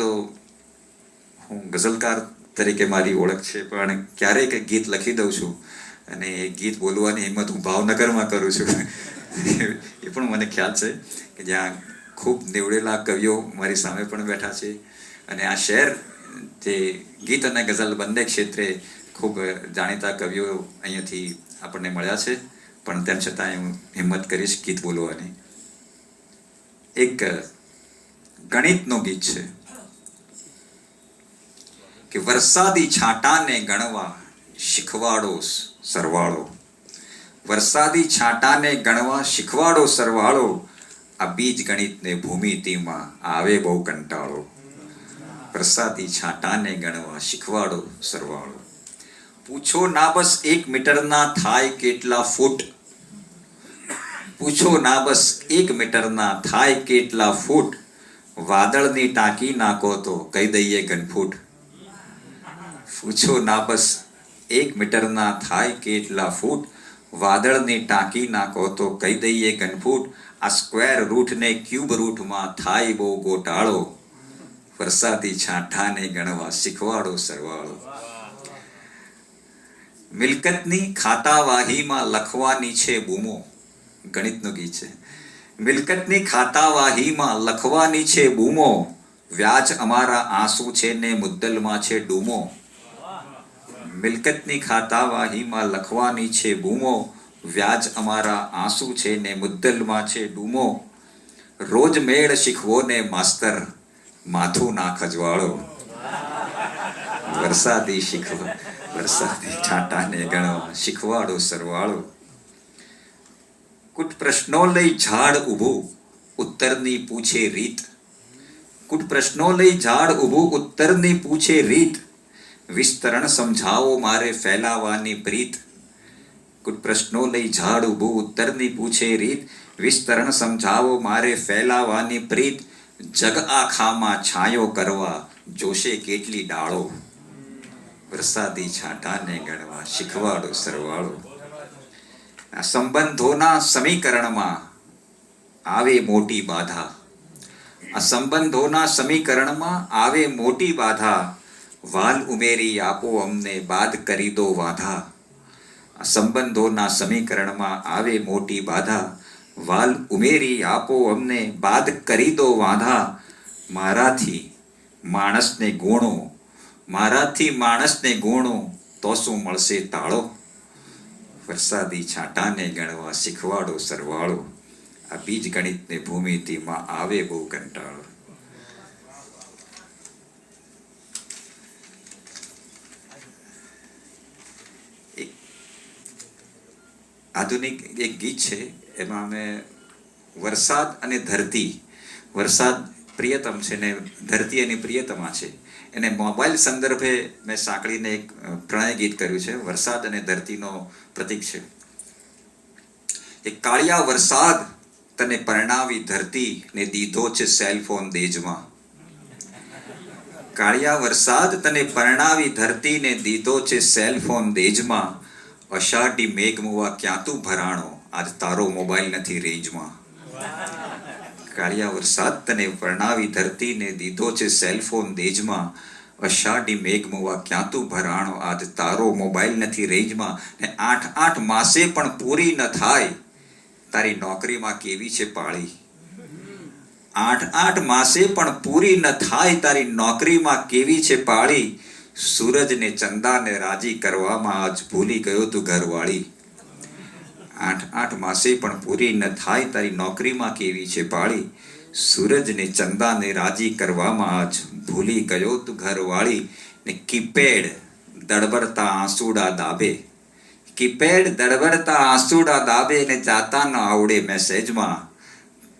તો હું ગઝલકાર તરીકે મારી ઓળખ છે, પણ ક્યારેક ગીત લખી દઉં છું અને એ ગીત બોલવાની હિંમત હું ભાવનગરમાં કરું છું. એ પણ મને ખ્યાલ છે કે જ્યાં ખૂબ નીવડેલા કવિઓ મારી સામે પણ બેઠા છે અને આ શહેર જે ગીત અને ગઝલ બંને ક્ષેત્રે ખૂબ જાણીતા કવિઓ અહીંયાથી આપણને મળ્યા છે, પણ તેમ છતાં હું હિંમત કરીશ ગીત બોલવાની. એક ગણિતનું ગીત છે કે વરસાદી છાંટાને ગણવા શીખવાડો સરવાળો, વરસાદી છાંટાને ગણવા શીખવાડો સરવાળો, આ બીજ ગણિતને ભૂમિતિમાં આવે બહુ કંટાળો. વરસાદી છાંટાને ગણવા શીખવાડો સરવાળો. પૂછો ના બસ 1 મીટરના થાય કેટલા ફૂટ, પૂછો ના બસ 1 મીટરના થાય કેટલા ફૂટ, વાદળની ટાંકી નાખો તો કહી દઈએ ઘનફૂટ. પૂછો ના બસ 1 મીટરના થાય કેટલા ફૂટ, વાદળની ટાંકી નાખો તો કહી દઈએ ઘનફૂટ. આ સ્ક્વેર રૂટને ક્યુબ રૂટમાં થાય બહુ ગોટાળો, વરસાદી છાંટાને ગણવા શીખવાડો સરવાળો. મિલકતની ખાતાવાહીમાં લખવાની છે બૂમો, ગણિતનું ગીત છે. મિલકતની ખાતાવાહીમાં લખવાની છે બૂમો, વ્યાજ અમારા આંસુ છે ને મુદ્દલમાં છે ડૂમો. મિલકતની ખાતાવાહીમાં લખવાની છે બૂમો, વ્યાજ અમારા આંસુ છે ને મુદ્દલમાં છે ડૂમો. રોજ મેળ શીખવો ને માસ્તર માથું ના ખજવાળો, વરસાદી શીખવા વરસાદી છાંટાને ગણવા શીખવાડો સરવાળો. કુટ પ્રશ્નો લઈ ઝાડ ઊભું ઉત્તરની પૂછે રીત, કુટ પ્રશ્નો લઈ ઝાડ ઊભું ઉત્તરની પૂછે રીત, વિસ્તરણ સમજાવો મારે ફેલાવાની પ્રીત. કુટ પ્રશ્નો લઈ ઝાડ ઊભું ઉત્તરની પૂછે રીત, વિસ્તરણ સમજાવો મારે ફેલાવાની પ્રીત. જગ આખામાં છાંયો કરવા જોશે કેટલી ડાળો, વરસાદી છાંટાને ગણવા શીખવાડો સરવાળો. આ સંબંધોના સમીકરણમાં આવે મોટી બાધા, આ સંબંધોના સમીકરણમાં આવે મોટી બાધા, વાલ ઉમેરી આપો અમને બાદ કરી દો વાધા. આ સંબંધોના સમીકરણમાં આવે મોટી બાધા, વાલ ઉમેરી આપો અમને બાદ કરી દો વાધા. મારાથી માણસને ગુણો, મારાથી માણસને ગુણો તો શું મળશે તાળો, વરસાદી છાંટાને ગણવા શીખવાડો સરવાળો, આ બીજ ગણિતને ભૂમિતિમાં આવે બહુ કંટાળો. એક આધુનિક એક ગીત છે, એમાં અમે વરસાદ અને ધરતી, વરસાદ પ્રિયતમ છે ને ધરતી એની પ્રિયતમા છે, એને મોબાઈલ સંદર્ભે મેં સાંકળીને એક પ્રણય ગીત કર્યું છે. વરસાદ અને ધરતીનો પ્રતીક છે. એક કાળિયા વરસાદ તને પરણાવી ધરતી ને દીધો છે સેલફોન દેજમાં, કાળિયા વરસાદ તને પરણાવી ધરતી ને દીધો છે સેલફોન દેજમાં. અષાઢી મેઘમુવા ક્યાં તું ભરાણો, આજ તારો મોબાઈલ નથી રેન્જમાં. કાળિયા વરસાદ તને પરણાવી ધરતી ને દીધો છે સેલફોન દેજમાં. અષાઢી મેઘમુવા ક્યાં તું ભરાણો, આજ તારો મોબાઈલ નથી રેન્જમાં. ને 8 માસે પણ પૂરી ન થાય તારી નોકરીમાં કેવી છે પાળી, 8 માસે પણ પૂરી ન થાય તારી નોકરીમાં કેવી છે પાળી. સૂરજને ચંદાને રાજી કરવામાં આજ ભૂલી ગયો તું ઘરવાળી. 8 માસે પણ પૂરી ન થાય તારી નોકરીમાં કેવી છે પાળી. સૂરજને ચંદાને રાજી કરવામાં આજ ભૂલી ગયો તું ઘરવાળી. ને કીપેડ દડબડતા આંસુડા દાબે, કીપેડ દડબડતા આંસુડા દાબે ને જાતા ન આવડે મેસેજમાં,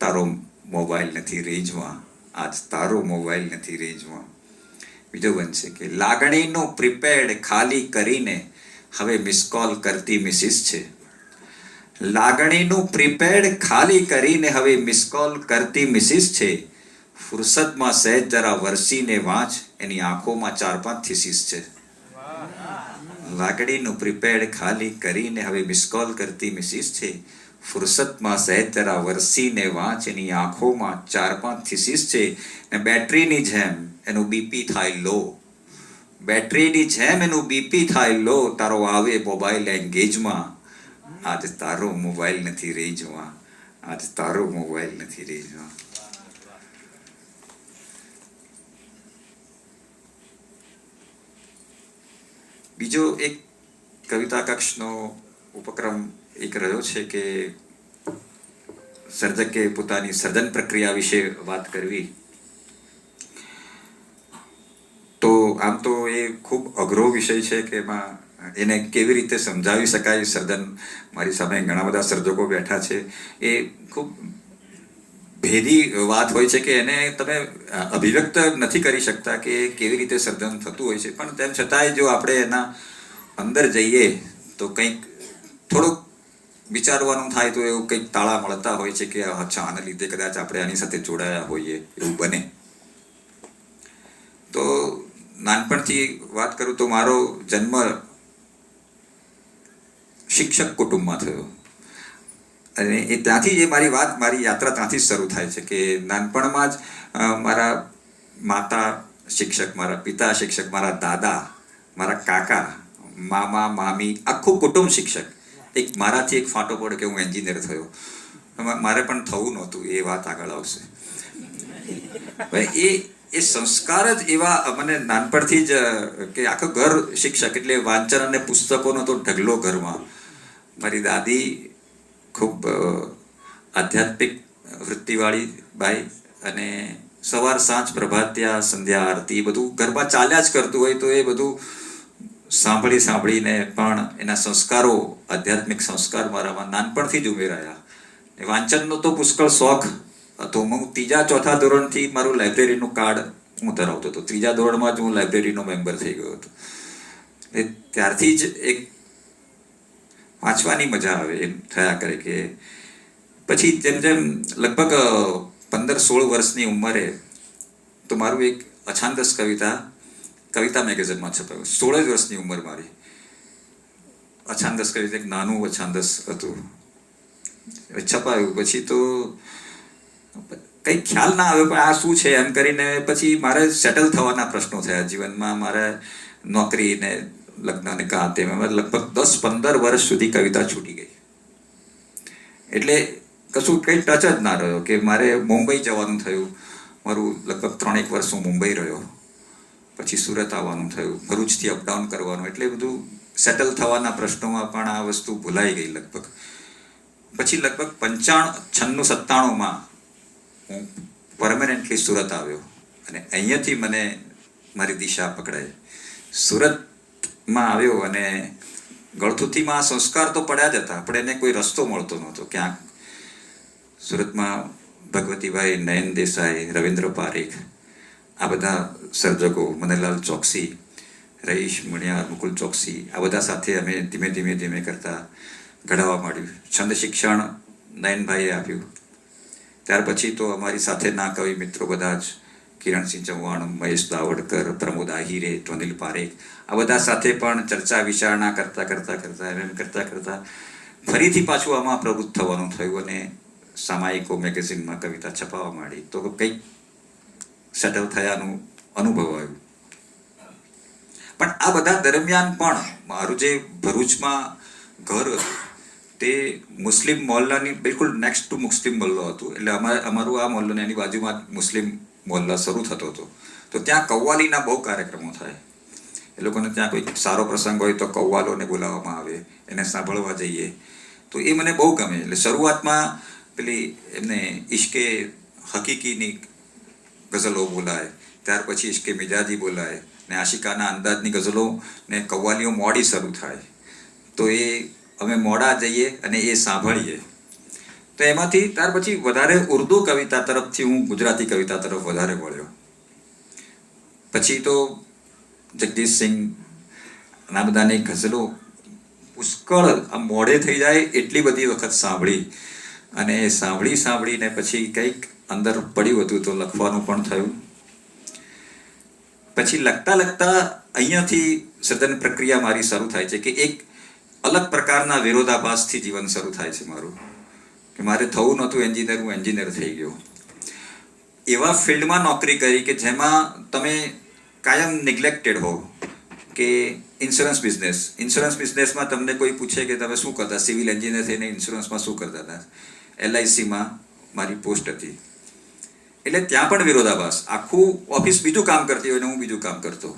તારો મોબાઈલ નથી રેન્જમાં, આજ તારો મોબાઈલ નથી રેન્જમાં. બીજો બનશે કે લાગણીનું પ્રીપેડ ખાલી કરીને હવે મિસ કોલ કરતી મિસિસ છે, લાગણીનું પ્રીપેડ ખાલી કરીને હવે મિસ કોલ કરતી મિસિસ છે. ફુરસતમાં સહેજ જરા વરસીને વાંચ એની આંખોમાં 4-5 થીસીસ છે. લાગણીનું પ્રીપેડ ખાલી કરીને હવે મિસ કોલ કરતી મિસિસ છે. ફુરસતમાં સહેજ જરા વરસીને વાંચ એની આંખોમાં 4-5 થીસીસ છે. ને બેટરીની જેમ એનું બીપી થાય લો, બેટરીની જેમ એનું બીપી થાય લો, તારો આવે મોબાઈલ એંગેજમાં, આજ તારો મોબાઈલ નથી રેન્જમાં, આજ તારો મોબાઈલ નથી રેન્જમાં. બીજો એક કવિતા કક્ષનો ઉપક્રમ એક રહ્યો છે કે સર્જકે પોતાની સર્જન પ્રક્રિયા વિશે વાત કરવી. તો આમ તો એ ખૂબ અઘરો વિષય છે કે એમાં એને કેવી રીતે સમજાવી શકાય સર્જન. મારી સામે ઘણા બધા સર્જકો બેઠા છે, એ ખૂબ ભેદી વાત હોય છે કે એને તમે અભિવ્યક્ત નથી કરી શકતા કે કેવી રીતે સર્જન થતું હોય છે. પણ તેમ છતાંય જો આપણે એના અંદર જઈએ તો કંઈક થોડુંક વિચારવાનું થાય તો એવું કંઈક તાળા મળતા હોય છે કે અચ્છા આના લીધે કદાચ આપણે આની સાથે જોડાયા હોઈએ એવું બને. તો નાનપણથી વાત કરું તો મારો જન્મ શિક્ષક કુટુંબમાં થયો અને એ ત્યાંથી એ મારી યાત્રા ત્યાંથી જ શરૂ થાય છે કે નાનપણમાં જ મારા માતા શિક્ષક, મારા પિતા શિક્ષક, મારા દાદા, મારા કાકા, મામા, મામી, આખું કુટુંબ શિક્ષક. એક મારાથી એક ફાંટો પડ્યો કે હું એન્જિનિયર થયો. મારે પણ થવું નહોતું, એ વાત આગળ આવશે. એ સંસ્કાર જ એવા મને નાનપણથી જ કે આખું ઘર શિક્ષક એટલે વાંચન અને પુસ્તકોનો તો ઢગલો ઘરમાં. મારી દાદી ખૂબ આધ્યાત્મિક વૃત્તિવાળી બાઈ અને સવાર સાંજ પ્રભાતિયા સંધ્યા આરતી બધું ઘરમાં ચાલ્યા જ કરતું હોય તો એ બધું સાંભળીને પણ એના સંસ્કારો, આધ્યાત્મિક સંસ્કાર મારામાં નાનપણથી જ ઉમેરાયા. વાંચનનો તો પુષ્કળ શોખ હતો. હું 3-4 ધોરણથી મારું લાઇબ્રેરીનું કાર્ડ હું ધરાવતો હતો. 3 ધોરણમાં જ હું લાઇબ્રેરીનો મેમ્બર થઈ ગયો હતો. એ ત્યારથી જ એક વાંચવાની મજા આવે એમ થયા કરે કે પછી જેમ જેમ લગભગ 15-16 વર્ષની ઉંમરે તો મારું એક અછાંદસ કવિતા મેગેઝિનમાં છપાયું. 16 જ વર્ષની ઉંમર મારી. અછાંદસ કવિતા, એક નાનું અછાંદસ હતું, છપાયું. પછી તો કંઈ ખ્યાલ ના આવ્યો પણ આ શું છે એમ કરીને પછી મારે સેટલ થવાના પ્રશ્નો થયા જીવનમાં. મારે નોકરી ને લગ્ન ને કાં તેમ લગભગ 10-15 વર્ષ સુધી કવિતા છૂટી ગઈ. એટલે કશું કંઈ ટચ જ ના રહ્યો કે મારે મુંબઈ જવાનું થયું. મારું લગભગ 3-1 વર્ષ હું મુંબઈ રહ્યો. પછી સુરત આવવાનું થયું, ભરૂચથી અપડાઉન કરવાનું. એટલે બધું સેટલ થવાના પ્રશ્નોમાં પણ આ વસ્તુ ભૂલાઈ ગઈ લગભગ. પછી લગભગ 95-96-97માં હું પરમેનન્ટલી સુરત આવ્યો અને અહીંયાથી મને મારી દિશા પકડાઈ. સુરતમાં આવ્યો અને ગળથુથીમાં સંસ્કાર તો પડ્યા જ હતા, પણ એને કોઈ રસ્તો મળતો નહોતો ક્યાંક. સુરતમાં ભગવતીભાઈ, નયન દેસાઈ, રવિન્દ્ર પારેખ, આ બધા સર્જકો, મનીલાલ ચોકસી, રહીશ મુણિયાર, મુકુલ ચોકસી, આ બધા સાથે અમે ધીમે કરતા ઘડાવવા માંડ્યું. છંદ શિક્ષણ નયનભાઈએ આપ્યું. ત્યાર પછી તો અમારી સાથેના કવિ મિત્રો બધા જ કિરણસિંહ ચૌહાણ, મહેશ દાવડકર, પ્રમોદ આહિરે, અનિલ પારેખ, આ બધા સાથે પણ ચર્ચા વિચારણા કરતા ફરીથી પાછું આમાં પ્રવૃત્ત થવાનું થયું અને સામાયિકો મેગેઝિનમાં કવિતા છપાવવા માંડી. તો કંઈક સેટલ થયાનું અનુભવાયું. પણ આ બધા દરમિયાન પણ મારું જે ભરૂચમાં ઘર તે મુસ્લિમ મોહલ્લાની બિલકુલ નેક્સ્ટ ટુ મુસ્લિમ મોહલ્લો હતું. એટલે અમારું આ મોહલ્લો ને એની બાજુમાં મુસ્લિમ મોહલ્લા શરૂ થતો હતો. તો ત્યાં કવ્વાલીના બહુ કાર્યક્રમો થાય. એ લોકોને ત્યાં કોઈ સારો પ્રસંગ હોય તો કવ્વાલોને બોલાવવામાં આવે, એને સાંભળવા જઈએ. તો એ મને બહુ ગમે. એટલે શરૂઆતમાં પેલી એમને ઇશ્કે હકીકીની ગઝલો બોલાય, ત્યાર પછી ઇશ્કે મિજાજી બોલાય ને આશિકાના અંદાજની ગઝલો ને કવ્વાલીઓ મોડી શરૂ થાય. તો એ અમે મોડા જઈએ અને એ સાંભળીએ. તો એમાંથી ત્યાર પછી વધારે ઉર્દુ કવિતા તરફથી હું ગુજરાતી કવિતા તરફ વધારે વળ્યો. પછી તો જગદીશસિંહ આ બધાની ગઝલો પુષ્કળ આ મોડે થઈ જાય એટલી બધી વખત સાંભળી અને સાંભળીને પછી કંઈક અંદર પડ્યું હતું તો લખવાનું પણ થયું. પછી લખતા અહીંયાથી સર્જન પ્રક્રિયા મારી શરૂ થાય છે કે એક અલગ પ્રકારના વિરોધાભાસથી જીવન શરૂ થાય છે મારું. કે મારે થવું નહોતું એન્જિનિયર, હું એન્જિનિયર થઈ ગયો. એવા ફિલ્ડમાં નોકરી કરી કે જેમાં તમે કાયમ નિગ્લેક્ટેડ હો, કે ઇન્સ્યોરન્સ બિઝનેસમાં તમને કોઈ પૂછે કે તમે શું કરતા, સિવિલ એન્જિનિયર થઈને ઇન્સ્યોરન્સમાં શું કરતા હતા, LICમાં મારી પોસ્ટ હતી. એટલે ત્યાં પણ વિરોધાભાસ, આખું ઓફિસ બીજું કામ કરતી હોય ને હું બીજું કામ કરતો.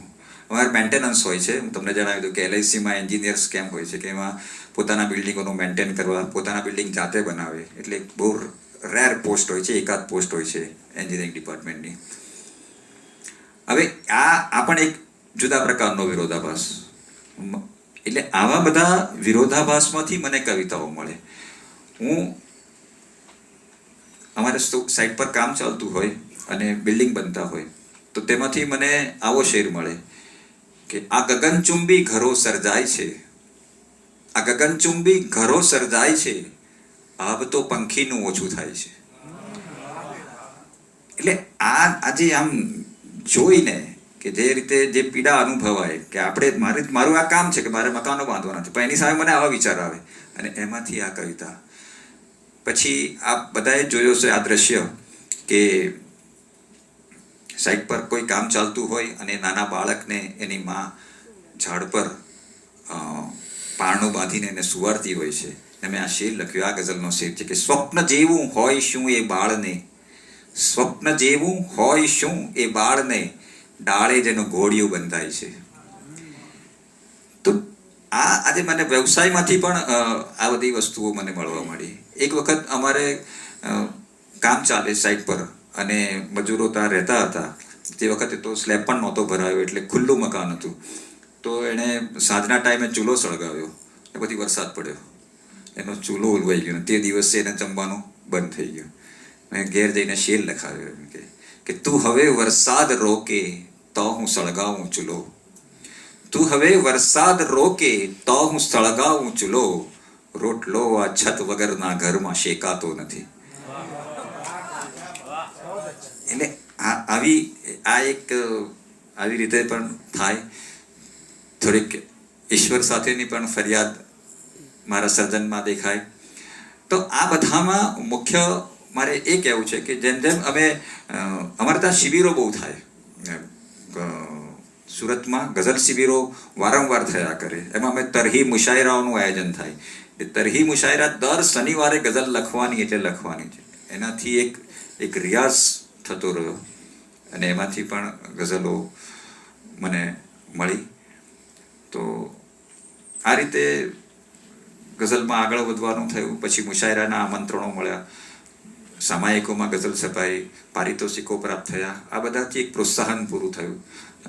અમારે મેન્ટેનન્સ હોય છે, હું તમને જણાવી દઉં કે LICમાં એન્જિનિયર્સ કેમ હોય છે કે એમાં પોતાના બિલ્ડિંગોનું મેન્ટેન કરવા, પોતાના બિલ્ડિંગ જાતે બનાવે, એટલે બહુ રેર પોસ્ટ હોય છે, એકાદ પોસ્ટ હોય છે એન્જિનિયરિંગ ડિપાર્ટમેન્ટની. હવે આ પણ એક જુદા પ્રકારનો વિરોધાભાસ. એટલે આવા બધા વિરોધાભાસમાંથી મને કવિતાઓ મળે. અમારે સાઇટ પર કામ ચાલતું હોય અને બિલ્ડિંગ બનતા હોય તો તેમાંથી મને આવો શેર મળે કે આ ગગનચુંબી ઘરો સર્જાય છે, આ ગગનચુંબી ઘરો સર્જાય છે, આબ તો પંખીનું ઓછું થાય છે. એટલે આજે આમ જોઈને કે જે રીતે જે પીડા અનુભવાય કે આપણે મારું આ કામ છે કે મારે મકાનો બાંધવાના છે, પણ એની સામે મને આવા વિચાર આવે અને એમાંથી આ કવિતા. પછી આપ બધાએ જોયો છે આ દ્રશ્ય કે સાઈડ પર કોઈ કામ ચાલતું હોય અને નાના બાળકને એની માં ઝાડ પર પારણું બાંધીને એને સુવાડતી હોય છે. મેં આ શેર લખ્યો, આ ગઝલનો શેર છે કે સ્વપ્ન જેવું હોય શું એ બાળને, સ્વપ્ન જેવું હોય શું એ બાળને, ડાળે જેનું ઘોડિયું બંધાય છે. તો આજે મને વ્યવસાયમાંથી પણ આ બધી વસ્તુઓ મને મળવા મળી. એક વખત અમારે કામ ચાલે સાઈડ પર અને મજૂરો ત્યાં રહેતા હતા. તે વખતે તો સ્લેબ પણ નહોતો ભરાયો એટલે ખુલ્લું મકાન હતું. તો એણે સાંજના ટાઈમે ચૂલો સળગાવ્યો અને પછી વરસાદ પડ્યો, એનો ચૂલો ઉલવાઈ ગયો. તે દિવસે એને જમવાનું બંધ થઈ ગયું. મેં ઘેર જઈને શેર લખાવ્યો એમ કે તું હવે વરસાદ રોકે તો હું સળગાવું ચૂલો, તું હવે વરસાદ રોકે તો હું સળગાવું ચૂલો, રોટલો આ છત વગરના ઘરમાં શેકાતો નથી. એટલે આવી રીતે પણ થાય. થોડીક ઈશ્વર સાથેની પણ ફરિયાદ મારા સર્જનમાં દેખાય. તો આ બધામાં મુખ્ય મારે એ કહેવું છે કે જેમ જેમ અમારે ત્યાં શિબિરો બહુ થાય, સુરતમાં ગઝલ શિબિરો વારંવાર થયા કરે. એમાં અમે તરહી મુશાયરાઓનું આયોજન થાય. એ તરહી મુશાયરા દર શનિવારે ગઝલ લખવાની એટલે લખવાની છે. એનાથી એક રિયાઝ થતો રહ્યો અને એમાંથી પણ ગઝલો મને મળી. તો આ રીતે ગઝલમાં આગળ વધવાનું થયું. પછી મુશાયરાના આમંત્રણો મળ્યા, સામાયિકોમાં ગઝલ છપાઈ, પારિતોષિકો પ્રાપ્ત થયા. આ બધાથી એક પ્રોત્સાહન પૂરું થયું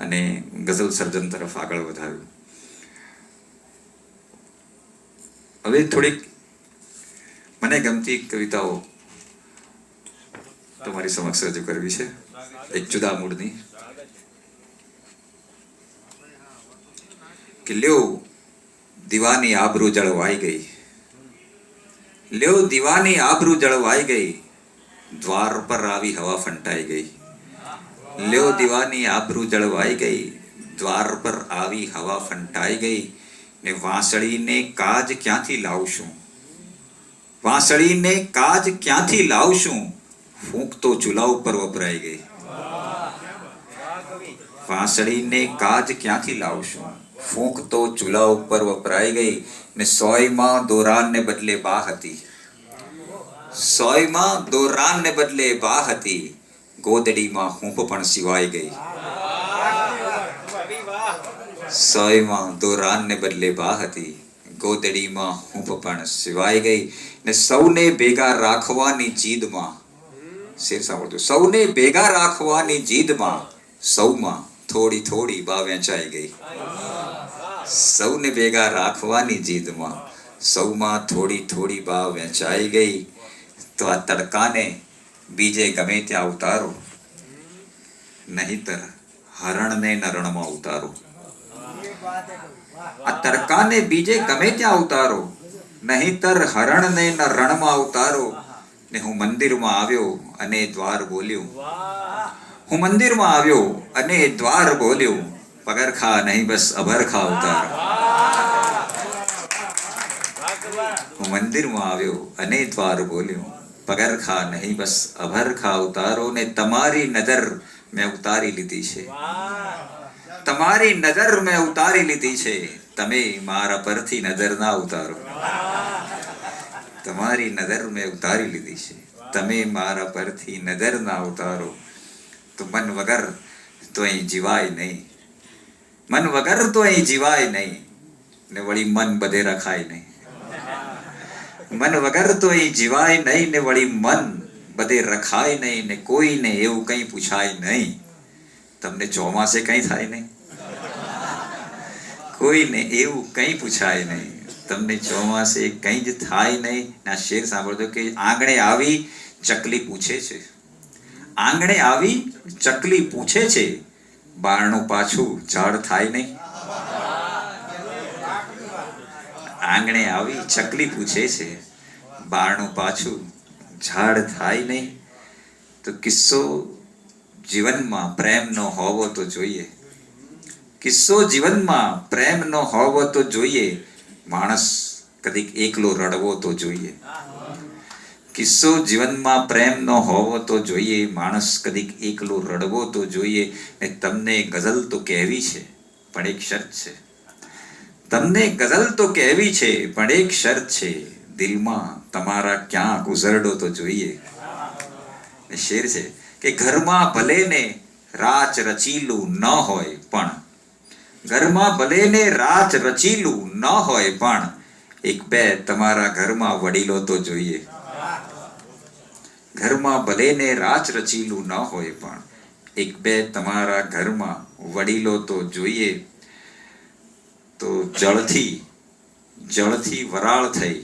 અને ગઝલ સર્જન તરફ આગળ વધાયું. હવે થોડીક મને ગમતી કવિતાઓ તમારી સમક્ષ રજૂ કરવી છે, એક જુદા મૂડની. કે લ્યો દીવાની આબરૂ જળવાઈ ગઈ, લ્યો દીવાની આબરૂ જળવાઈ ગઈ, દ્વાર પર આવી હવા ફંટાઈ ગઈ. લ્યો દીવાની આબરૂ જળવાઈ ગઈ, દ્વાર પર આવી હવા ફંટાઈ ગઈ, ને વાંસળીને કાજ ક્યાંથી લાવશું, વાંસળીને કાજ ક્યાંથી લાવશું, ફૂંક તો ચૂલા ઉપર વપરાઈ ગઈ. વાંસળીને કાજ ક્યાંથી લાવશું, ફૂંક તો ચૂલા ઉપર વપરાઈ ગઈ, ને સોયમાં દોરાનને બદલે બા હતી, સોયમાં દોરાનને બદલે બા હતી, ગોદડીમાં હૂંફ પણ સિવાય ગઈ. સોયમાં દોરાનને બદલે બા હતી, ગોદડીમાં હૂંફ પણ સિવાય ગઈ, ને સૌને ભેગા રાખવાની જીદમાં, શેર સાંભળજો, સૌને ભેગા રાખવાની જીદમાં, સૌમાં થોડી થોડી બા વેચાઈ ગઈ. સૌને ભેગા રાખવાની જીદમાં, સૌમાં થોડી થોડી બા વેચાઈ ગઈ. તો આ તડકાને બીજે ગમે ત્યાં ઉતારો, નહીતર હરણને નરણમાં ઉતારો. આ તડકાને બીજે ગમે ત્યાં ઉતારો, નહીતર હરણને રણમાં ઉતારો. ને હું મંદિરમાં આવ્યો અને દ્વાર બોલ્યું, હું મંદિરમાં આવ્યો અને દ્વાર બોલ્યું, પગરખા નહીં બસ અભરખા ઉતારો. હું મંદિરમાં આવ્યો અને દ્વાર બોલ્યું, પગરખા નહીં બસ અભરખા ઉતારો ને તમારી નજર મેં ઉતારી લીધી છે, તમારી નજર મેં ઉતારી લીધી છે, તમે મારા પરથી નજર ના ઉતારો, તમારી નજર મેં ઉતારી લીધી છે, તમે મારા પરથી નજર ના ઉતારો. તો મન વગર તો અહીં જીવાય નહીં, મન વગર તો અહીં જીવાય નહીં, ને વળી મન બધે રખાય નહીં, મન વગર તો અહીં જીવાય નહીં, ને વળી મન બધે રખાય નહીં, ને કોઈને એવું કંઈ પૂછાય નહીં. તમને ચોમાસે કંઈ થાય નહીં, કોઈને એવું કંઈ પૂછાય નહીં, તમને ચોમાસે કંઈ જ થાય નહીં. ના શેર સાંભળજો કે આંગણે આવી ચકલી પૂછે છે, આંગણે આવી ચકલી પૂછે છે, બારણું પાછું ઝાડ થાય નહીં. આંગણે આવી ચકલી પૂછે છે, બારણું પાછું ઝાડ થાય નહીં. તો કિસ્સો જીવનમાં પ્રેમનો હોવો તો જોઈએ, કિસ્સો જીવનમાં પ્રેમનો હોવો તો જોઈએ. માણસ કદીક એકલો રડવો તો જોઈએ, કિસ્સો જીવનમાં પ્રેમનો હોવો તો જોઈએ. માણસ કદીક એકલો રડવો તો જોઈએ. ને તમને ગઝલ તો કહેવી છે પણ એક શરત છે, તમને ગઝલ તો કહેવી છે પણ એક શરત છે, દિલમાં તમારા ક્યાંક ઉઝરડો તો જોઈએ. શેર છે કે ઘરમાં ભલે ને રાચ રચીલું ન હોય પણ, ઘરમાં ભલે ને રાચ રચીલું ન હોય પણ, એક બે તમારા ઘરમાં વડીલો તો જોઈએ. ઘરમાં ભલે ને રાચ રચીલું ન હોય પણ, એક બે તમારા ઘરમાં વડીલો તો જોઈએ. તો જળથી વરાળ થઈ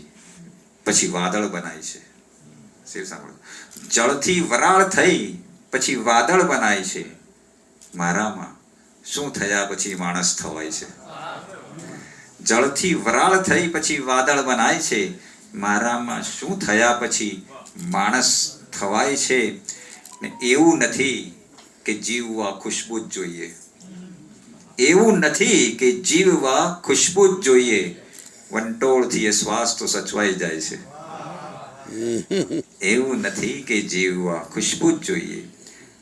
પછી વાદળ બનાય છે. શેર સાંભળો, જળથી વરાળ થઈ પછી વાદળ બનાય છે, મારામાં શું થયા પછી માણસ થવાય છે. જળથી વરાળ થઈ પછી વાદળ બનાય છે, મારામાં શું થયા પછી માણસ થવાય છે. ને એવું નથી કે જીવવા ખુશ્બુ જ જોઈએ, એવું નથી કે જીવવા ખુશ્બુ જ જોઈએ, વંટોળથી એ શ્વાસ તો સચવાઈ જાય છે. એવું નથી કે જીવવા ખુશ્બુ જ જોઈએ,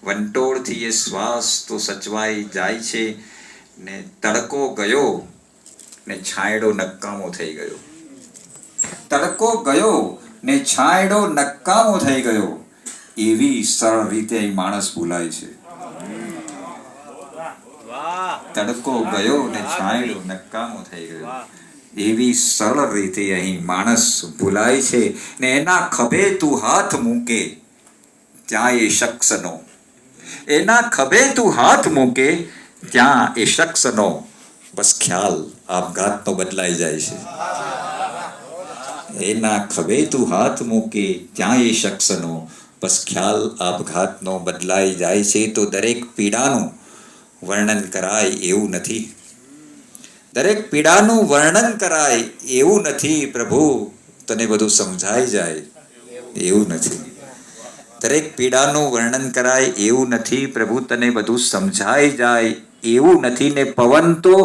વંટોળથી એ શ્વાસ તો સચવાઈ જાય છે. ને તડકો ગયો ને છાંયડો નકામો થઈ ગયો, તડકો ગયો ને છાંયડો નકામો થઈ ગયો, એવી સરળ રીતે માણસ ભૂલાય છે. તડકો ગયો ને છાંયડો નકામો થઈ ગયો, એવી સરળ રીતે અહીં માણસ ભૂલાય છે. ને એના ખભે તું હાથ મૂકે ત્યાં એ શખ્સનો, એના ખભે તું હાથ મૂકે ત્યાં એ શખ્સનો બસ ખ્યાલ આપઘાતનો બદલાઈ જાય છે. એના ખભે તું હાથ મૂકે ત્યાં એ શખ્સનો બસ ખ્યાલ આપઘાતનો બદલાઈ જાય છે. તો દરેક પીડાનું વર્ણન કરાય એવું નથી, દરેક પીડાનું વર્ણન કરાય એવું નથી. પ્રભુ તને બધું સમજાઈ જાય એવું નથી, દરેક પીડાનું વર્ણન કરાય એવું નથી. પ્રભુ તને બધું સમજાઈ જાય એવું નથી. ને પવન તો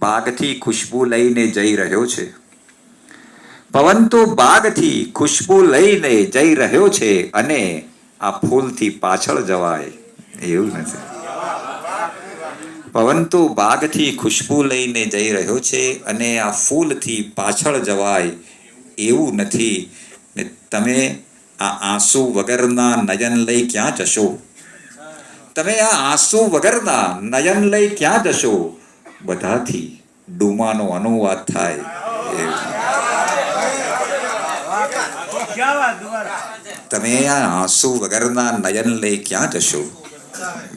બાગથી ખુશ્બુ લઈને જઈ રહ્યો છે, પવન તો બાગથી ખુશ્બુ લઈને જઈ રહ્યો છે, અને આ ફૂલથી પાછળ જવાય એવું નથી. પવન તો બાગથી ખુશ્બુ લઈને જઈ રહ્યો છે, અને આ ફૂલથી પાછળ જવાય એવું નથી. ને તમે આ આંસુ વગરના નયન લઈ ક્યાં જશો, તમે આ આંસુ વગરના નયન લઈ ક્યાં જશો, બધાથી ડૂમાનો અનુવાદ થાય. તમે આ આંસુ વગરના નયન લઈ ક્યાં જશો,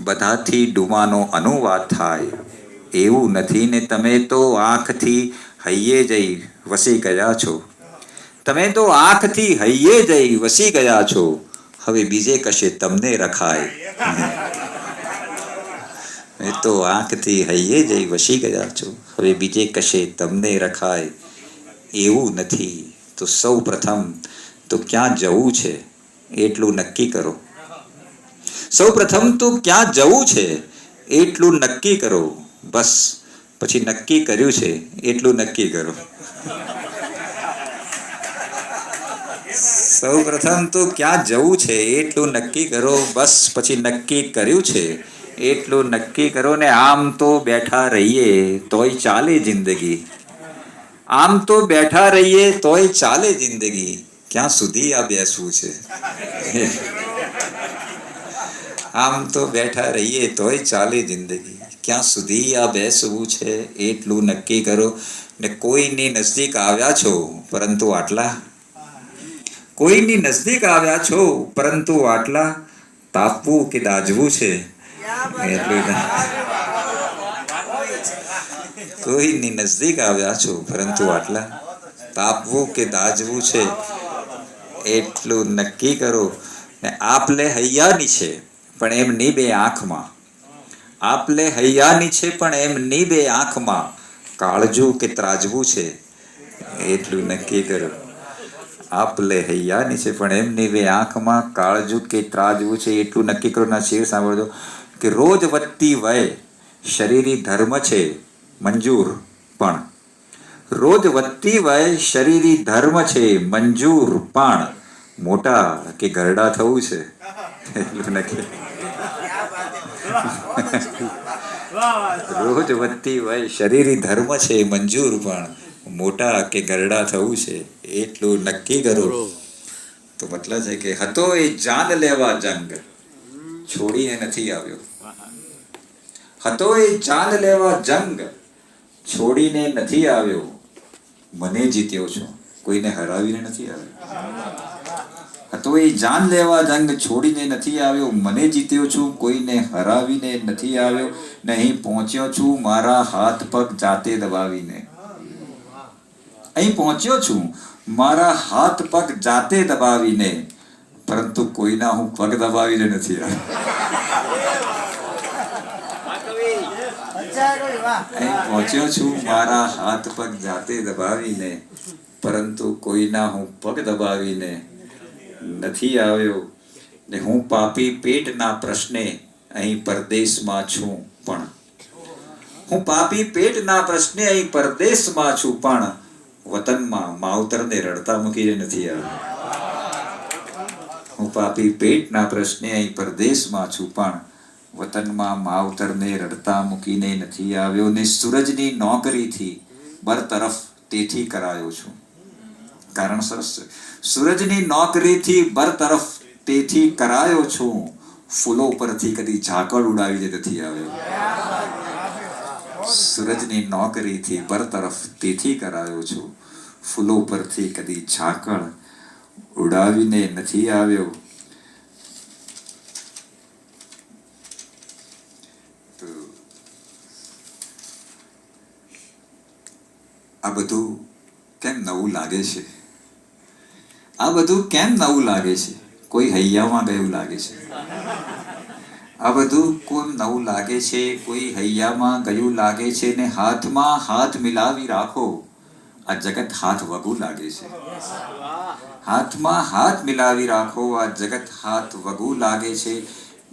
બધાથી ડૂમાનો અનુવાદ થાય એવું નથી. ને તમે તો આંખથી હૈયે જઈ વસી ગયા છો, તમે તો આંખથી હૈયે જઈ વસી ગયા છો, હવે બીજે કશે તમને રખાય. એ તો આંખથી હૈયે જઈ વસી ગયા છો, હવે બીજે કશે તમને રખાય એવું નથી. તો સૌ પ્રથમ તો ક્યાં જવું છે એટલું નક્કી કરો, સૌ પ્રથમ તો ક્યાં જવું છે એટલું નક્કી કરો, બસ પછી નક્કી કર્યું છે એટલું નક્કી કરો. સૌ પ્રથમ તો ક્યાં જવું છે એટલું નક્કી કરો. બસ પછી નક્કી કર્યું છે એટલું નક્કી કરો ને આમ તો બેઠા રહીએ તોય ચાલે જિંદગી. આમ તો બેઠા રહીએ તોય ચાલે જિંદગી. ક્યાં સુધી આ બેસવું છે? આમ તો બેઠા રહીએ તોય ચાલે જિંદગી. ક્યાં સુધી આ બેસવું છે એટલું નક્કી કરો. ને કોઈની નજદીક આવ્યા છો પરંતુ આટલા, કોઈની નજદીક આવ્યા છો પરંતુ આટલા, તાપવું કે દાજવું છે એટલું. કોઈની નજદીક આવ્યા છો પરંતુ આટલા, તાપવું કે દાજવું છે એટલું નક્કી કરો. ને આપલે હૈયાની છે પણ એમની બે આંખમાં, આપલે હૈયાની છે પણ એમની બે આંખમાં, કાળજું કે ત્રાજવું છે એટલું નક્કી કરો. આપલે હૈયાની છે પણ એમની બે આંખમાં, કાળજું કે ત્રાજવું છે એટલું નક્કી કરો. ના શેર સાંભળજો કે રોજ વધતી વય શરીરી ધર્મ છે મંજૂર, પણ રોજ વધતી વય શરીરી ધર્મ છે મંજૂર, પણ મોટા કે ગરડા થવું છે એટલું નક્કી. રોજ વધતી વય શરીરી ધર્મ છે મંજૂર, પણ મોટા કે ગરડા થવું છે એટલું નક્કી કરો. તો મતલબ છે કે હતો એ જાન લેવા જંગ, છોડીને નથી આવ્યો. હતો એ જાન લેવા જંગ, છોડીને નથી આવ્યો. મને જીત્યો છું, કોઈને હરાવીને નથી આવ્યો. હતો એ જાન લેવા જંગ, છોડીને નથી આવ્યો. મને જીત્યો છું, કોઈને હરાવીને નથી આવ્યો. નહીં પહોંચ્યો છું મારા હાથ પગ જાતે દબાવીને. અહીં પહોંચ્યો છું મારા હાથ પગ જાતે દબાવીને, પરંતુ કોઈના હું પગ દબાવીને નથી આવ્યો. અહીં પહોંચ્યો છું મારા હાથ પગ જાતે દબાવીને, પરંતુ કોઈના હું પગ દબાવીને નથી આવ્યો. ને હું પાપી પેટના પ્રશ્ને અહીં પરદેશમાં છું, પણ હું પાપી પેટના પ્રશ્ને અહીં પરદેશમાં છું, પણ વતનમાં માવતરને રડતા મૂકીને નથી આવ્યો. હું પાપી પેટના પ્રશ્ને અહીં પરદેશમાં છું, પણ વતનમાં માવતરને રડતા મૂકીને નથી આવ્યો. ને સૂરજની નોકરીથી બરતરફ તેથી કરાયો છું. કારણ સરસ છે. સૂરજની નોકરીથી બરતરફ તેથી કરાયો છું, ફૂલો પરથી કદી ઝાકળ ઉડાવીને નથી આવ્યો. સૂરજની નોકરીથી બરતરફ તેથી કરાયો છું, ફૂલો પરથી કદી ઝાકળ ઉડાવીને નથી આવ્યો. તો આ બધું કેમ નવું લાગે છે? આ બધું કેમ નવું લાગે છે? કોઈ હૈયામાં ગયું લાગે છે. આ બધું કોણ નવું લાગે છે? કોઈ હૈયામાં ગયું લાગે છે. ને હાથમાં હાથ મિલાવી રાખો, આ જગત હાથ વગું લાગે છે. હાથમાં હાથ મિલાવી રાખો, આ જગત હાથ વગું લાગે છે.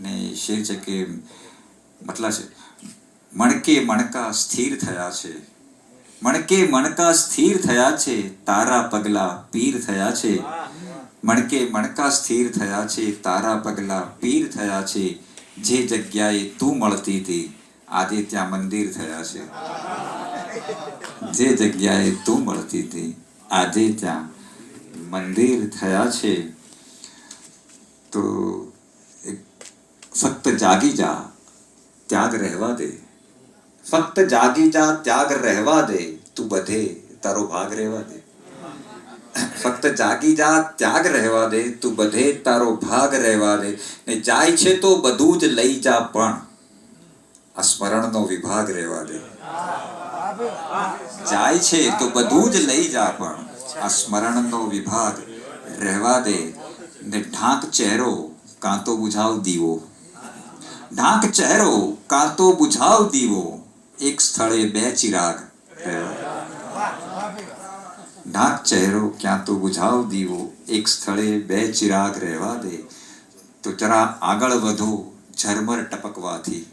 ને શેર છે કે મતલબ છે મણકે મણકા સ્થિર થયા છે, મણકે મણકા સ્થિર થયા છે, તારા પગલા પીર થયા છે. મણકે મણકા સ્થિર થયા છે, તારા પગલા પીર થયા છે. જે જગ્યાએ તું મળતી હતી આજે ત્યાં મંદિર થયા છે. જે જગ્યાએ તું મળતી હતી આજે ત્યાં મંદિર થયા છે. તો ફક્ત જાગી જા, ત્યાગ રહેવા દે. ફક્ત જાગી જા, ત્યાગ રહેવા દે. તું બધે તારો ભાગ રહેવા દે. ફક્ત જાગી જા, ત્યાગ રહેવા દે. તું બધે તારો ભાગ રહેવા દે. ને જાય છે તો બધું જ લઈ જા, પણ આ સ્મરણનો વિભાગ રહેવા દે. જાય છે તો બધું જ લઈ જા, પણ આ સ્મરણનો વિભાગ રહેવા દે. ને ઢાંક ચહેરો કાં તો બુઝાવ દીવો, ઢાંક ચહેરો કાં તો બુઝાવ દીવો. એક સ્થળે બે ચિરાગ રહેવા. ઢાંક ચહેરો ક્યાં તો બુઝાવ દીવો, એક સ્થળે બે ચિરાગ રહેવા દે. તો જરા આગળ વધો ઝરમર ટપકવાથી,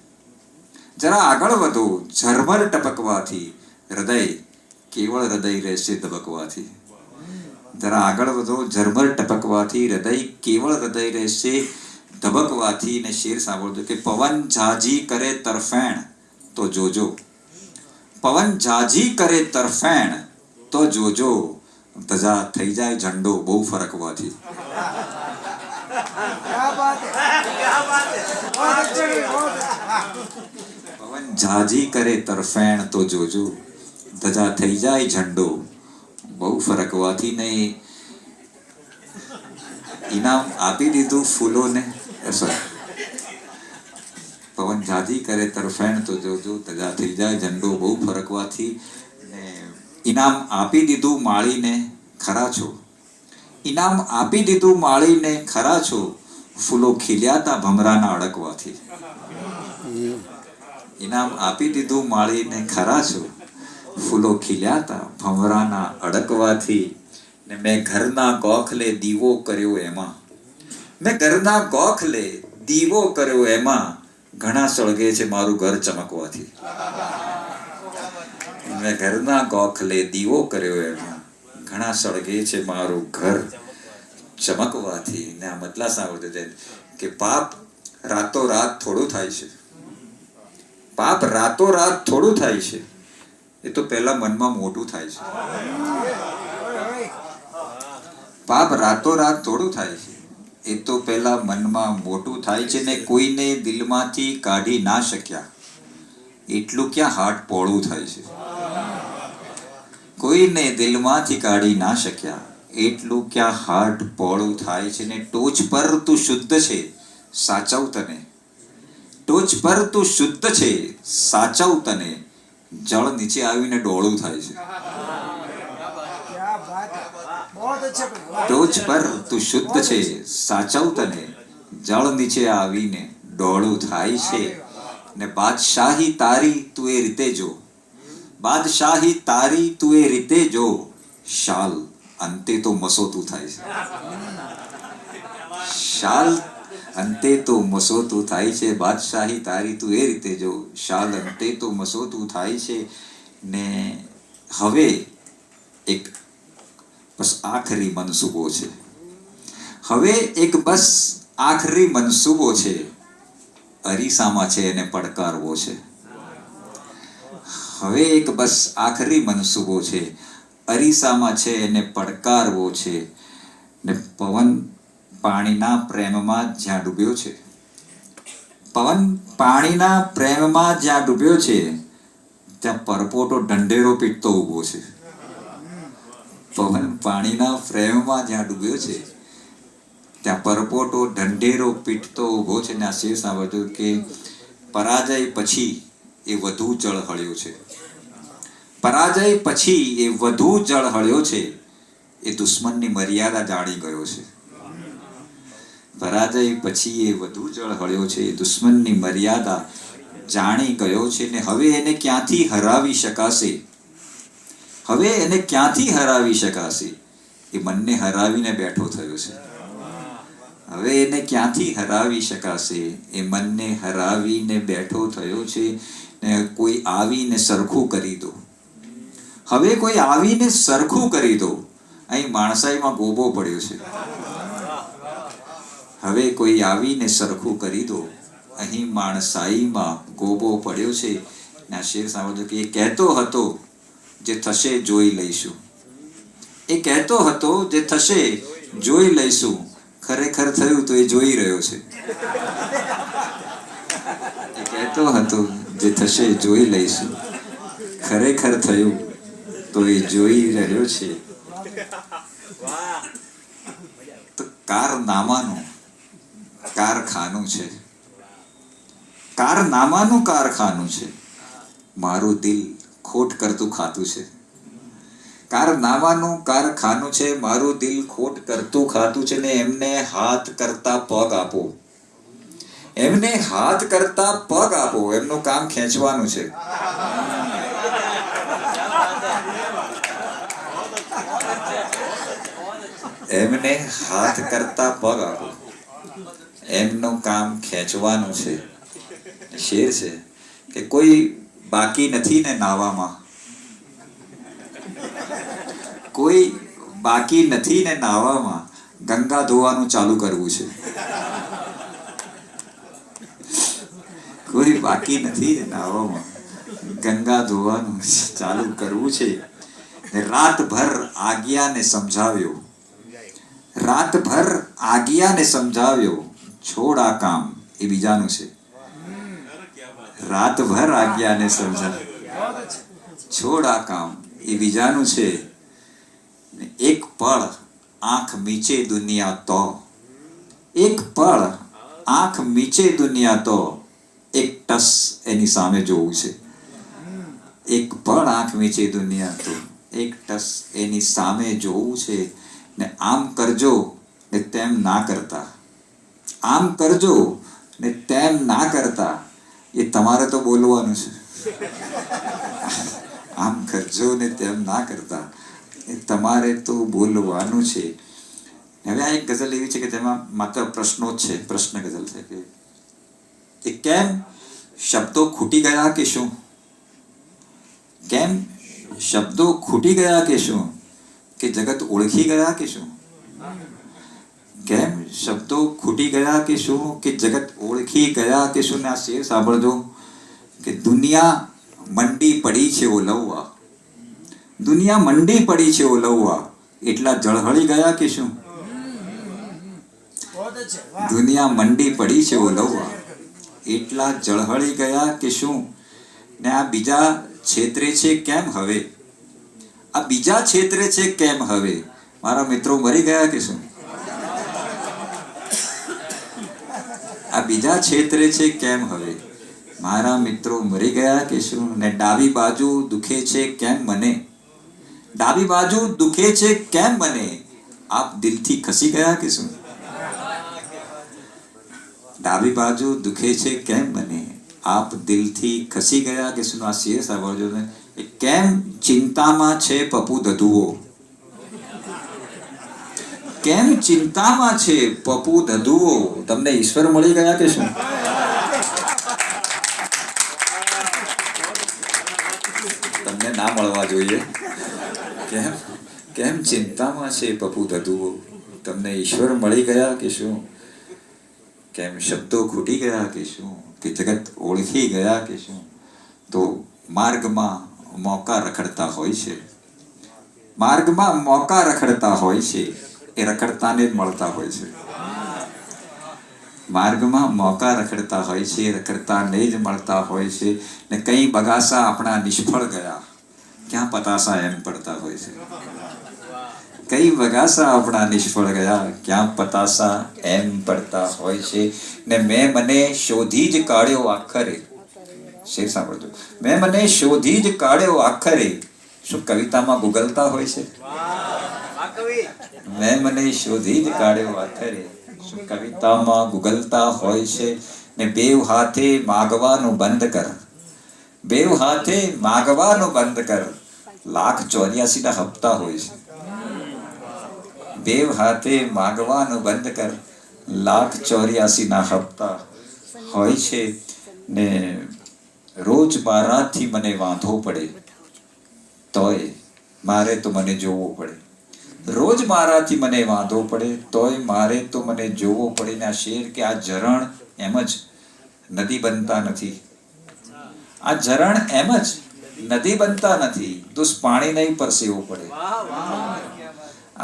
જરા આગળ વધો ઝરમર ટપકવાથી. હૃદય કેવળ હૃદય રહેશે ધબકવાથી. જરા આગળ વધો. ઝરમર ટપકવાથી હૃદય કેવળ હૃદય રહેશે ધબકવાથી. ને શેર સાંભળજો કે પવન ઝાઝી કરે તરફેણ તો જોજો. પવન ઝાઝી કરે તરફેણ તો જોજો. ધજા થઈ જાય ઝંડો બહુ ફરકવાથી. પવન ઝાઝી કરે તરફેણ તો જોજો. ધજા થઈ જાય ઝંડો બહુ ફરકવાથી. ને ઇનામ આપી દીધું ફૂલોને. પવન ઝાઝી કરે તરફેણ તો જોજો. ધજા થઈ જાય ઝંડો બહુ ફરકવાથી. ને ઇનામ આપી દીધું માળીને ખરા છો. ઇનામ આપી દીધું માળીને ખરા છો. ફૂલો ખીલ્યાતા ભમરાના અડકવાથી. ઇનામ આપી દીધું માળીને ખરા છો. ફૂલો ખીલ્યાતા ભમરાના અડકવાથી. ને મેં ઘરના ગોખલે દીવો કર્યો એમાં. મેં ઘરના ગોખલે દીવો કર્યો એમાં. ઘણા સળગે છે મારું ઘર ચમકવાથી. મેં ઘરના ગોખલે દીવો કર્યો એમાં. ઘણા સળગે છે મારું ઘર ચમકવાથી. ને આ મતલા સાંભળજો છે કે પાપ રાતોરાત થોડું થાય છે. પાપ રાતોરાત થોડું થાય છે. એ તો પહેલા મનમાં મોટું થાય છે. પાપ રાતોરાત થોડું થાય છે. એ તો પહેલા મનમાં મોટું થાય છે. ને કોઈને દિલમાંથી કાઢી ના શક્યા એટલું ક્યાં હાટ પોળું થાય છે. કોઈને દિલમાંથી કાઢી ના શક્યા એટલું ક્યાં હાટ પોળું થાય છે. ને ટોચ પર તું શુદ્ધ છે સાચવ તને. ટોચ પર તું શુદ્ધ છે સાચવ તને. જળ નીચે આવીને ડોળું થાય છે. ટોચ પર તું શુદ્ધ છે સાચવ તને. જળ નીચે આવીને ડોળું થાય છે. ને બાદશાહી તારી તું એ રીતે જો. બાદશાહી તારી તું એ રીતે જો. શાલ અંતે તો મસોતું થાય છે. શાલ અંતે તો મસોતું થાય છે. બાદશાહી તારી તું એ રીતે જો. શાલ અંતે તો મસોતું થાય છે. ને હવે એક બસ આખરી મનસૂબો છે. હવે એક બસ આખરી મનસૂબો છે. અરીસામાં છે એને પડકારવો છે. હવે એક બસ આખરી મનસૂબો છે. અરીસામાં છે એને પડકારવો છે. ને પવન પાણીના પ્રેમમાં જ્યાં ડૂબ્યો છે. પવન પાણીના પ્રેમમાં જ્યાં ડૂબ્યો છે ત્યાં પરપોટો ઢંઢેરો પીટતો ઊભો છે. પવન પાણીના પ્રેમમાં જ્યાં ડૂબ્યો છે ત્યાં પરપોટો ઢંઢેરો પીટતો ઊભો છે. ને આ શેર સાંભળજો કે પરાજય પછી એ વધુ જળ હળ્યો છે. પરાજય પછી એ વધુ જળ હળ્યો છે. એ દુશ્મનની મર્યાદા જાણી ગયો છે. પરાજય પછી એ વધુ જળ હળ્યો છે. એ દુશ્મનની મર્યાદા જાણી ગયો છે. ને હવે એને ક્યાંથી હરાવી શકાશે. હવે એને ક્યાંથી હરાવી શકાશે. એ મનને હરાવીને બેઠો થયો છે. હવે એને ક્યાંથી હરાવી શકાશે. એ મનને હરાવીને બેઠો થયો છે. ને કોઈ આવીને સરખું કરી દો. હવે કોઈ આવીને સરખું કરી દો. અહીં માણસાઈમાં ગોબો પડ્યો છે. હવે કોઈ આવીને સરખું કરી દો. અહીં માણસાઈમાં ગોબો પડ્યો છે. ને આ શેર સાંભળજો કે એ કહેતો હતો જે થશે જોઈ લઈશું. એ કહેતો હતો જે થશે જોઈ લઈશું. ખરેખર થયું તો એ જોઈ રહ્યો છે. એ કહેતો હતો જે થશે જોઈ લઈશું. ખરેખર થયું તો એ જોઈ રહ્યો છે. તો કારનામાનું કારખાનું છે. કારનામાનું કારખાનું છે. મારું દિલ ખોટ કરતું ખાતું છે. કારનામાનું કારખાનું છે. મારું દિલ ખોટ કરતું ખાતું છે. ને એમને હાથ કરતા પગ આપો. એમને હાથ કરતા પગ આપો. એમનું કામ ખેંચવાનું છે. એમને હાથ કરતા પગ આપો. એમનું કામ ખેંચવાનું છે. શેર છે કે કોઈ બાકી નથી ને નાવામાં. કોઈ બાકી નથી ને નાવામાં ગંગા ધોવાનું ચાલુ કરવું છે. કોઈ બાકી નથી ને નાવામાં ગંગા ધોવાનું ચાલુ કરવું છે. રાતભર આજ્ઞાને સમજાવ્યો, રાતભર આજ્ઞાને સમજાવ્યો, છોડ આ કામ એ બીજાનું છે. રાતભર આજ્ઞાને સમજાવ્યો, છોડ આ કામ એ બીજાનું છે. એક પળ આંખ મીચે દુનિયા તો, એક પળ આંખ મીચે દુનિયા તો એક ટસ એની સામે જોવું છે. એક પળ આંખ મીચે દુનિયા તો એક ટસ એની સામે જોવું છે. ને આમ કરજો ને તેમ ના કરતા, આમ કરજો ને તેમ ના કરતા એ તમારે તો બોલવાનું છે. આમ કરજો ને તેમ ના કરતા એ તમારે તો બોલવાનું છે. હવે આ એક ગઝલ એવી છે કે તેમાં માત્ર પ્રશ્નો જ છે. પ્રશ્ન ગઝલ છે કે કેમ શબ્દો ખૂટી ગયા કે શું, કેમ શબ્દો ખૂટી ગયા કે શું, કે જગત ઓળખી ગયા કે શું, કેમ શબ્દો ખૂટી ગયા કે શું, કે જગત ઓળખી ગયા કે શું. ને આ શેર સાંભળજો કે દુનિયા મંડી પડી છે ઓલવવા, દુનિયા મંડી પડી છે ઓલવવા એટલા જળહળી ગયા કે શું. દુનિયા મંડી પડી છે ઓલવવા એટલા જળહળી ગયા કે શું. ને આ બીજા છેતરે છે કેમ હવે, આ બીજા છેતરે છે કેમ હવે, મારા મિત્રો મરી ગયા કે શું. આ બીજા છેતરે છે કેમ હવે, મારા મિત્રો મરી ગયા કે શું. ને ડાબી બાજુ દુખે છે કેમ મને, ડાબી બાજુ દુખે છે કેમ મને, આપ દિલથી ખસી ગયા કે શું. ડાબી બાજુ દુખે છે કેમ મને, આપ દિલથી ખસી ગયા કે શું. આ શેર સાંભળજો ને. કેમ ચિંતામાં છે પપુ દધુઓ, કેમ ચિંતામાં છે પપુ દધુઓ, તમને ઈશ્વર મળી ગયા કે શું. તમને ના મળવા જોઈએ. કેમ કેમ ચિંતામાં છે પપુ દધુઓ, તમને ઈશ્વર મળી ગયા કે શું. કેમ શબ્દો ખૂટી ગયા કે શું, કે જગત ઓળખી ગયા કે શું. તો માર્ગમાં મોકા રખડતા હોય છે, માર્ગમાં મોકા રખડતા હોય છે, એ રખડતાને જ મળતા હોય છે. માર્ગમાં મોકા રખડતા હોય છે, રખડતાને જ મળતા હોય છે. ને કઈ બગાસા આપણા નિષ્ફળ ગયા, ક્યાં પતાસા એમ પડતા હોય છે. કઈ બગાસા આપણા નિષ્ફળ ગયા, ક્યાં પતાસા એમ પડતા હોય છે. ને મેં મને શોધી જ કાઢ્યો આખરે, શેર સાંભળજો. મેં મને શોધી જ કાઢ્યો આખરે, શું કવિતામાં ગુગલતા હોય છે. મેં મને શોધી જ કાઢ્યો આખરે, શું કવિતામાં ગુગલતા હોય છે. ને બેવ હાથે માગવાનું બંધ કર, બેવ હાથે માગવાનું બંધ કર, 1,84,000 ના હપ્તા હોય છે. બેવ હાથે માગવાનું બંધ કર, 1,84,000 ના હપ્તા હોય છે. ને રોજ મારાથી મને વાંધો પડે તોય મારે તો મને જોવો પડે, રોજ મારાથી મને વાંધો પડે તોય મારે તો મને જોવો પડે. ને આ શેર કે આ ઝરણ એમ જ નદી બનતા નથી, આ ઝરણ એમ જ નદી બનતા નથી, તો પાણી નહીં પરસેવું પડે.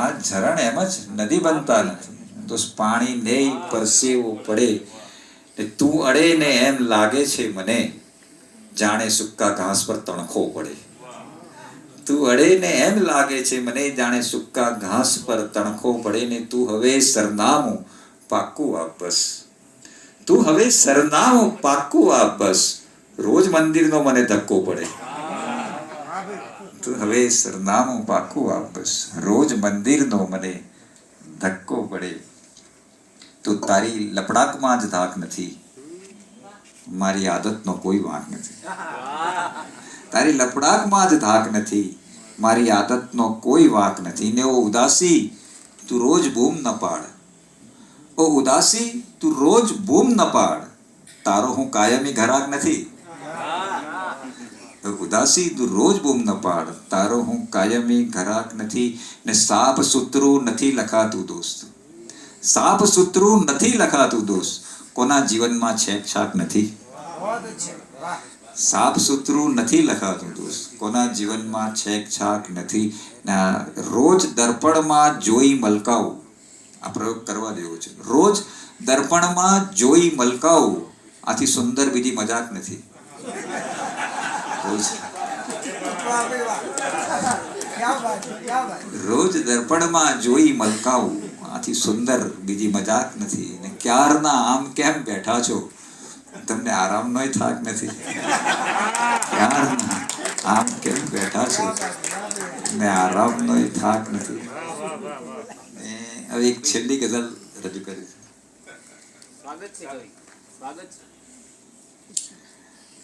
આ ઝરણ એમ જ નદી બનતા નથી, તો પાણી નહીં પરસેવું પડે. તું અડે ને એમ લાગે છે મને, જાણે સૂકા ઘાસ પર તણખો પડે. તું અડે ને એમ લાગે છે મને, જાણે સૂકા ઘાસ પર તણખો પડે. ને તું હવે સરનામું પાક્કું આપ બસ, તું હવે સરનામું પાક્કું આપ બસ, રોજ મંદિરનો મને ધક્કો પડે. તું હવે સરનામું પાક્કું આપ બસ, રોજ મંદિરનો મને ધક્કો પડે. તો તારી લપડાકમાં જ ધાક નથી, મારી આદતનો કોઈ વાંક નથી. તારી લપડાકમાં જ ધાક નથી, મારી આદતનો કોઈ વાંક નથી. ને ઓ ઉદાસી તું રોજ બૂમ ન પાડ, ઓ ઉદાસી તું રોજ બૂમ ન પાડ, તારો હું કાયમી ઘરાક નથી. ઉદાસી તું રોજ બૂમ ન પાડ, તારો હું કાયમી ઘરાક નથી ને સાપ સૂત્રું નથી લખાતું દોસ્ત. સાપ સૂત્રું નથી લખાતું દોસ્ત. કોના જીવનમાં છેક છાક નથી? સાપ સૂત્રું નથી લખાતું દોસ્ત. કોના જીવનમાં છેક છાક નથી. રોજ દર્પણમાં જોઈ મલકાવું, આ પ્રયોગ કરવા જેવો છે. રોજ દર્પણમાં જોઈ મલકાવું, આથી સુંદર બીજી મજાક નથી. રોજ દર્પણમાં જોઈ મલકાવું, આથી સુંદર બીજી મજાક નથી. ને ક્યારના આમ કેમ બેઠા છો, તમને આરામનોય થાક નથી? ક્યારના આમ કેમ બેઠા છો, ને આરામનોય થાક નથી? હવે એક છેલ્લી ગઝલ રજૂ કરી.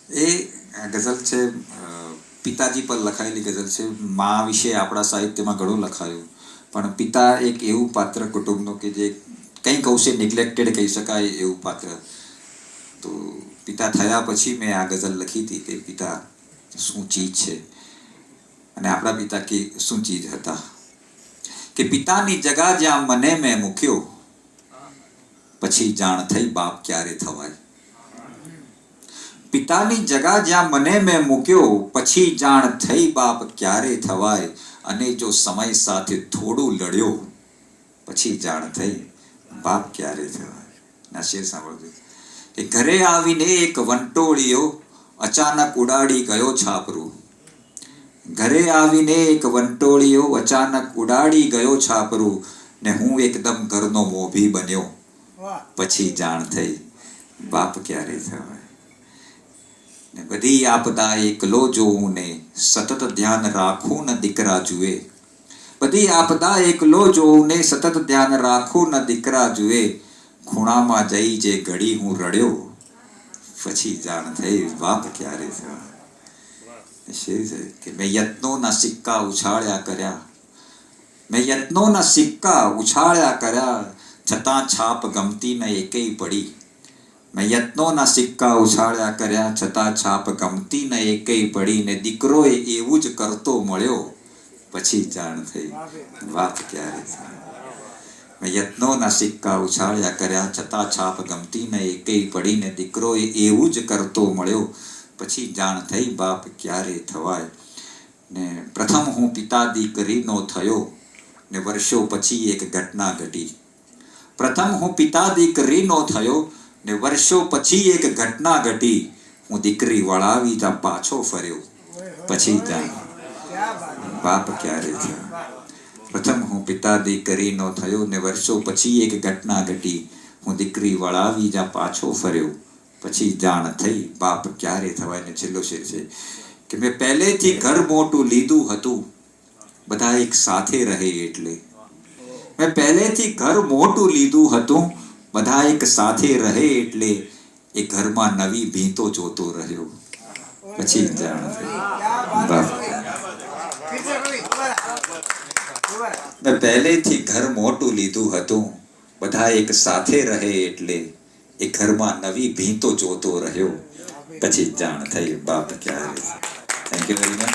એ ગઝલ છે પિતાજી પર લખાયેલી ગઝલ છે. મા વિશે આપણા સાહિત્યમાં ઘણું લખાયું, પણ પિતા એક એવું પાત્ર કુટુંબનું કે જે કંઈક અંશે નિગ્લેક્ટેડ કહી શકાય એવું પાત્ર. તો પિતા થયા પછી મેં આ ગઝલ લખી હતી કે પિતા શું ચીજ છે અને આપણા પિતા કે શું ચીજ હતા. કે પિતાની જગા જ્યાં મને મેં મૂક્યો, પછી જાણ થઈ બાપ ક્યારે થવાય. પિતાની જગા જ્યાં મને મેં મૂક્યો, પછી જાણ થઈ બાપ ક્યારે થવાય. અને જો સમય સાથે થોડું લડ્યો, પછી જાણ થઈ બાપ ક્યારે થવાય. ના શેર સાંભળજો. કે ઘરે આવીને એક વંટોળિયો અચાનક ઉડાડી ગયો છાપરું. ઘરે આવીને એક વંટોળિયો અચાનક ઉડાડી ગયો છાપરું. ને હું એકદમ ઘરનો મોભી બન્યો, પછી જાણ થઈ બાપ ક્યારે થવાય. ને બધી આપદા એકલો જોઉં ને સતત ધ્યાન રાખું ન દીકરા જુએ. બધી આપદા એકલો જોઉં ને સતત ધ્યાન રાખું ન દીકરા જુએ. ખૂણામાં જઈ જે ઘડી હું રડ્યો, પછી જાણ થઈ બાપ ક્યારે થવાય. કે મેં યત્નોના સિક્કા ઉછાળ્યા કર્યા, મેં યત્નોના સિક્કા ઉછાળ્યા કર્યા, છતાં છાપ ગમતી ન એકેય પડી. મેં યત્નોના સિક્કા ઉછાળ્યા કર્યા, છતાં છાપ ગમતી ન એકેય પડી. ને દીકરોએ એવું જ કરતો મળ્યો, પછી જાણ થઈ બાપ ક્યારે થવાય. મેં યત્નોના સિક્કા ઉછાળ્યા કર્યા, છતાં છાપ ગમતી ન એકેય પડી. ને દીકરોએ એવું જ કરતો મળ્યો, પછી જાણ થઈ બાપ ક્યારે થવાય. ને પ્રથમ હું પિતા દીકરીનો થયો, ને વર્ષો પછી એક ઘટના ઘટી. પ્રથમ હું પિતા દીકરીનો થયો, ને વર્ષો પછી એક ઘટના ઘટી. હું દીકરી વળાવી જા પાછો ફર્યો, પછી જાણ બાપ ક્યારે થવાય. પ્રથમ હું પિતા દીકરીનો થયો, ને વર્ષો પછી એક ઘટના ઘટી. હું દીકરી વળાવી જા પાછો ફર્યો, પછી જાણ થઈ બાપ ક્યારે થવાય. ને છેલ્લો શેર છે કે મેં પહેલેથી ઘર મોટું લીધું હતું, બધા એક સાથે રહે એટલે. મેં પહેલેથી ઘર મોટું લીધું હતું, બધા એક સાથે રહે એટલે. એ ઘરમાં નવી ભીંતો જોતો રહ્યો, પછી જાણ થઈ બાપ. મેં પહેલેથી ઘર મોટું લીધું હતું, બધા એક સાથે રહે એટલે. એ ઘરમાં નવી ભીંતો જોતો રહ્યો, પછી જાણ થઈ બાપ ક્યારે. Thank you very much.